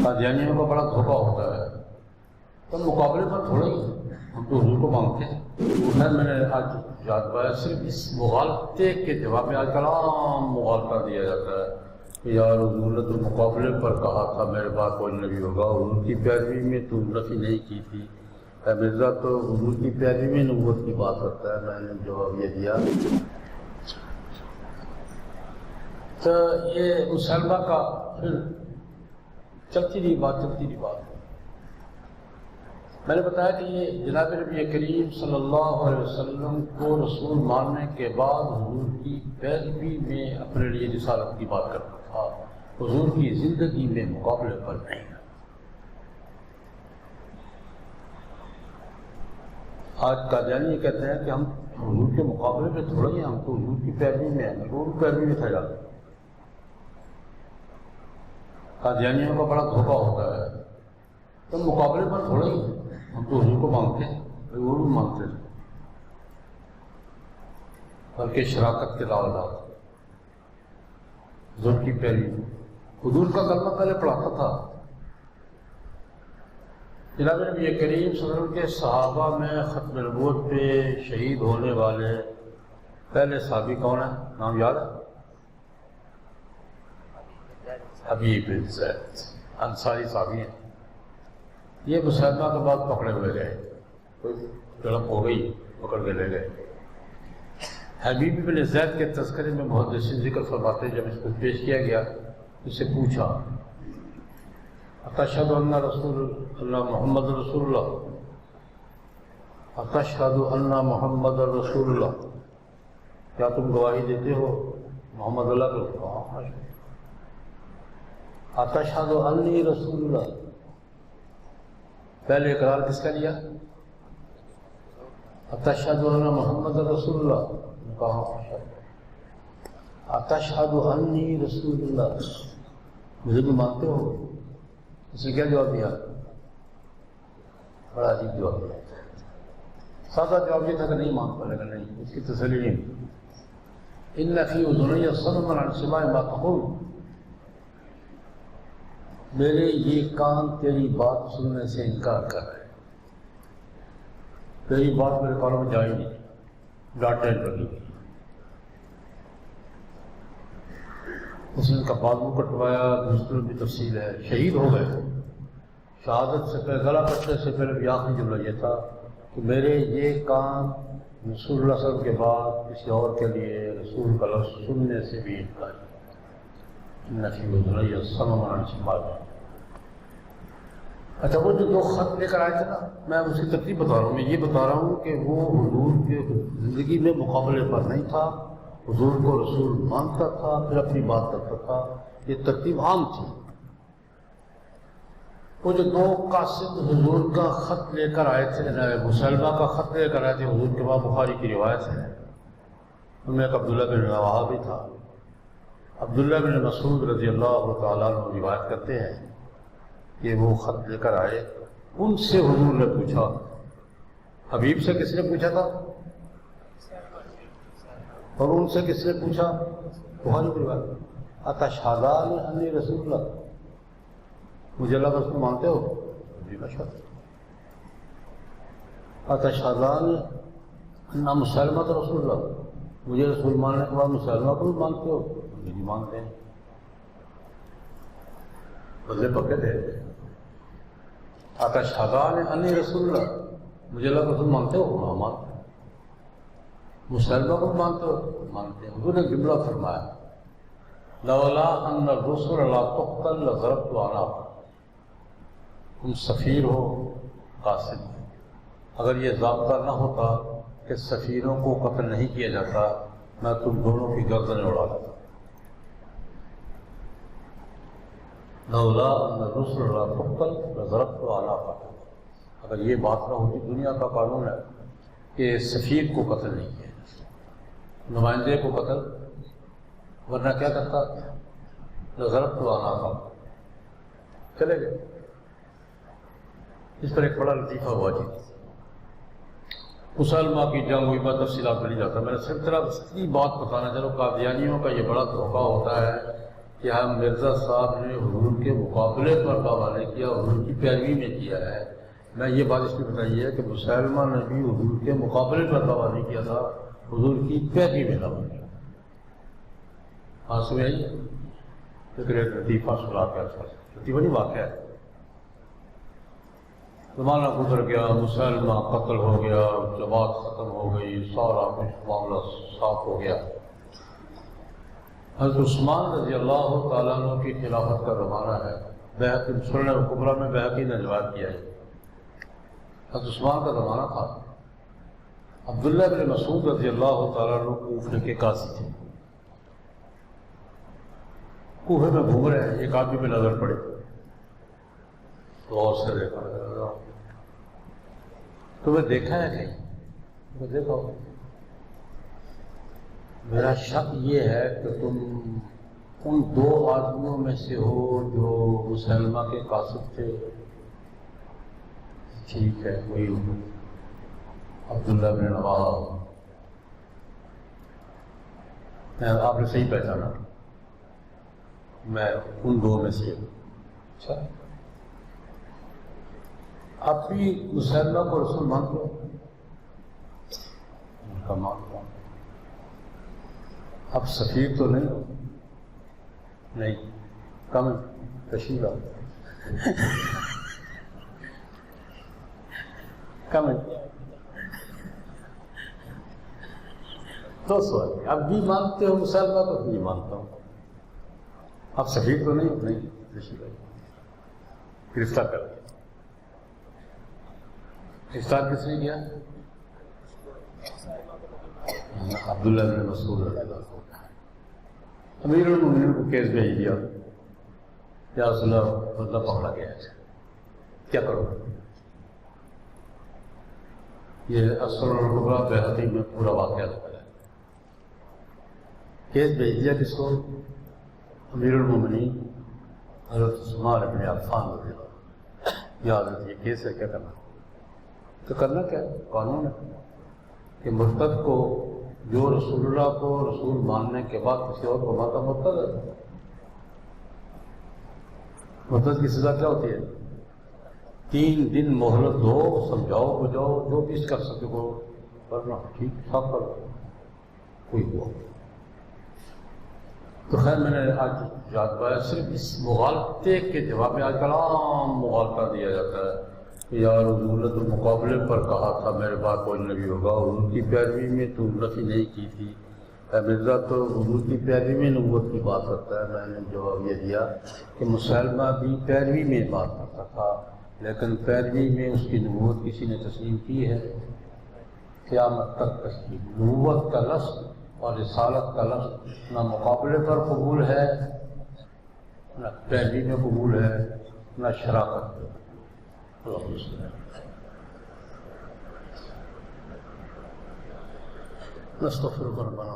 قادیانیوں کا بڑا دھوکہ ہوتا ہے، تو مقابلے پر تھوڑا ہی ہم تو حضور کو مانگتے ہیں۔ خیر میں نے آج یاد پایا صرف اس مغالطے کے جواب میں آج کل عام مغالطہ دیا جاتا ہے کہ یار حضور نے تو مقابلے پر کہا تھا میرے بعد کوئی نبی ہوگا، حضور کی پیروی میں تو نفی نہیں کی تھی، مرزا تو حضور کی پیروی میں نبوت کی بات کرتا ہے۔ میں نے جواب یہ دیا تو یہ مسلمہ کا پھر چلتی رہی بات میں نے بتایا کہ یہ جناب نبی کریم صلی اللہ علیہ وسلم کو رسول ماننے کے بعد حضور کی پیروی میں اپنے لیے رسالت کی بات کرتا تھا، حضور کی زندگی میں مقابلے پر نہیں۔ آج قادیانی کہتے ہیں کہ ہم حضور کے مقابلے میں تھوڑا ہی، ہم تو حضور کی پیروی میں ہیں، حضور کی پیروی میں تھا جاتے۔ قادیانیوں کا بڑا دھوکہ ہوتا ہے، تو مقابلے پر تھوڑا ہی ہم تو حضور کو مانگتے ہیں، حضور کو مانگتے ہیں، بلکہ شراکت کے لاولاد حضور کی پیروی۔ حضور کا کلمہ پہلے پڑھاتا تھا۔ جناب نبی کریم صلی اللہ علیہ وسلم کے صحابہ میں ختم نبوت پہ شہید ہونے والے پہلے صحابی کون ہیں؟ نام یاد ہے؟ حبیب بن زید انصاری صحابی ہیں۔ یہ مسلمہ کے بعد پکڑے ہوئے گئے، جڑپ ہو گئی، پکڑ کے لے گئے۔ حبیب بن زید کے تذکرے میں محدثین ذکر فرماتے ہیں جب اس کو پیش کیا گیا اس سے پوچھا اتشہد ان رسول اللہ محمد رسول اللہ، اتشہد ان محمد رسول اللہ، کیا تم گواہی دیتے ہو محمد اللہ کے رسول؟ اتشہد انی رسول اللہ، پہلے اقرار کس کا لیا؟ اتشہد ان محمد رسول اللہ، کہا اتشہد انی رسول اللہ، مجھے بھی مانتے ہو؟ اس نے کیا جواب دیا؟ بڑا عجیب جواب دیا۔ سادہ جواب یہ تھا کہ نہیں مان پڑے گا، نہیں، اس کی تسلی نہیں۔ ان فی اذنی صما عن سماع ما تقول، میرے یہ کان تیری بات سننے سے انکار کر رہے ہیں، تیری بات میرے کانوں میں جائے نہیں، ڈانٹیں لگی۔ اس نے ان کا بازو کٹوایا، دوسروں کی تفصیل ہے، شہید ہو گئے۔ شہادت سے پہلے، گلا کٹنے سے پہلے بھی آخری جملہ یہ تھا کہ میرے یہ کان رسول اللہ صلی اللہ علیہ وسلم کے بعد کسی اور کے لیے رسول کا لفظ سننے سے بھی انکار نفی وزرعی صمم عن سماع۔ اچھا، وہ جو دو خط لے کر آئے تھے نا، میں اس کی ترتیب بتا رہا ہوں، میں یہ بتا رہا ہوں کہ وہ حضور کے زندگی میں مقابلے پر نہیں تھا، حضور کو رسول مانتا تھا، پھر اپنی بات کرتا تھا، یہ ترتیب عام تھی۔ وہ جو دو قاصد حضور کا خط لے کر آئے تھے، مسلمہ کا خط لے کر آئے تھے حضور کے بعد، بخاری کی روایت ہے، ان میں ایک عبداللہ بن رواحہ بھی تھا۔ عبداللہ بن مسعود رضی اللہ تعالیٰ عنہ روایت کرتے ہیں کہ وہ خط لے کر آئے، ان سے حضور نے پوچھا، حبیب سے کس نے پوچھا تھا؟ اور ان سے کس نے پوچھا؟ بخاری کی روایت، اتشہدان انی رسول اللہ، مجھے اللہ کا رسول مانتے ہو؟ جی اشہد۔ اتشہدان ان مسلمہ رسول اللہ، مجھے رسول ماننے کے بعد مسلمہ کو بھی مانتے ہو؟ مجھے نہیں مانتے ہیں۔ بدلے پکے تھے۔ اتشہدان انی رسول اللہ، مجھے اللہ کا رسول مانتے ہو؟ ہاں مانتے ہیں۔ مسلمہ کو بھی مانتے ہو؟ مانتے ہیں۔ حضور نے جملہ فرمایا، لولا ان الرسل لا تقتل لضربت عناق، تم سفیر ہو، قاصد، اگر یہ ضابطہ نہ ہوتا کہ سفیروں کو قتل نہیں کیا جاتا، میں تم دونوں کی گردنیں اڑا دیتا۔ لولا ان الرسل لا تقتل لضربت عناق، اگر یہ بات نہ ہوتی، دنیا کا قانون ہے کہ سفیر کو قتل نہیں کیا جاتا، نمائندے کو قتل، ورنہ کیا کرتا؟ لضربت عناق، چلے گئے۔ اس پر ایک بڑا لطیفہ ہوا جی. مسلمہ کی جنگ ہوئی، میں تفصیلات میں نہیں جاتا، میں نے صرف طرح اتنی بات بتانا چلو. قادیانیوں کا یہ بڑا دھوکہ ہوتا ہے کہ ہم مرزا صاحب نے حضور کے مقابلے پر دعویٰ نہیں کیا، حضور کی پیروی میں کیا ہے. میں یہ بات اس لیے بتائی ہے کہ مسلمہ نے بھی حضور کے مقابلے پر دعویٰ نہیں کیا تھا، حضور کی پیروی میں دعویٰ کیا. آنسو آئیے لیکن ایک لطیفہ سنا کے لطیفہ نہیں واقعہ ہے. زمانہ گزر گیا، مسلمہ قتل ہو گیا، جماعت ختم ہو گئی، سارا کچھ معاملہ صاف ہو گیا. حضرت عثمان رضی اللہ تعالیٰ عنہ کی خلافت کا زمانہ ہے. بیہقی سنن الکبریٰ میں بیہقی نے روایت کیا ہے. حضرت عثمان کا زمانہ تھا. عبداللہ بن مسعود رضی اللہ تعالیٰ عنہ کوفے کے قاضی تھے. کوفے میں گھوم رہے ہیں، ایک آدمی پہ نظر پڑے تو اور سے دیکھا، تمہیں دیکھا ہے کہیں؟ تمہیں دیکھا ہو؟ میرا شک یہ ہے کہ تم ان دو آدمیوں میں سے ہو جو مسلمہ کے قاصد تھے. ٹھیک ہے، کوئی عبداللہ بن نواز، آپ نے صحیح پہچانا، میں ان دو میں سے ہوں. اچھا، آپ بھی مسلمہ کو رسول مانتے ہو؟ ان کا مانتا ہوں. اب سفیر تو نہیں ہو؟ نہیں. کم تشریف لاؤ. کم تو سوال، اب بھی مانتے ہو مسلمہ کو؟ نہیں مانتا ہوں. اب سفیر تو نہیں ہو؟ نہیں. تشریف لاؤ. گرفتار کر دیا. گرفتار کس نے کیا؟ عبداللہ بن مسعود رضی اللہ عنہ. امیر المومنین کو کیس بھیج دیا، یا رسول اللہ بندہ پکڑا گیا ہے، کیا کرو؟ یہ السنن الکبریٰ بیہقی میں پورا واقعہ لکھا ہے. کیس بھیج دیا کس کو؟ امیر المومنین حضرت عثمان بن عفان رضی اللہ عنہ. یا حضرت یہ کیس ہے، کیا کرنا؟ تو کرنا کیا ہے؟ قانون ہے کہ مرتد کو، جو رسول اللہ کو رسول ماننے کے بعد کسی اور کو ماتا، مرتد ہے. مرتد کی سزا کیا ہوتی ہے؟ 3 دن مہلت دو، سمجھاؤ بجاؤ، جو بھی کر سکے کو کرنا. ٹھیک، صاف کرو. کوئی ہوا تو خیر میں نے آج یاد پایا صرف اس مغالطے کے جواب میں. آج کل عام مغالطہ دیا جاتا ہے کہ یار حضور نے تو مقابلے پر کہا تھا میرے بعد کوئی نبی ہوگا، حضور کی پیروی میں تو نفی نہیں کی تھی. مرزا تو حضور کی پیروی میں نبوت کی بات کرتا ہے. میں نے جواب یہ دیا کہ مسلمہ بھی پیروی میں بات کرتا تھا، لیکن پیروی میں اس کی نبوت کسی نے تسلیم کی ہے؟ قیامت تک تسلیم. نبوت کا لفظ اور رسالت کا لفظ نہ مقابلے پر قبول ہے، نہ پیروی میں قبول ہے، نہ شراکت میں. نستغفرک ربنا.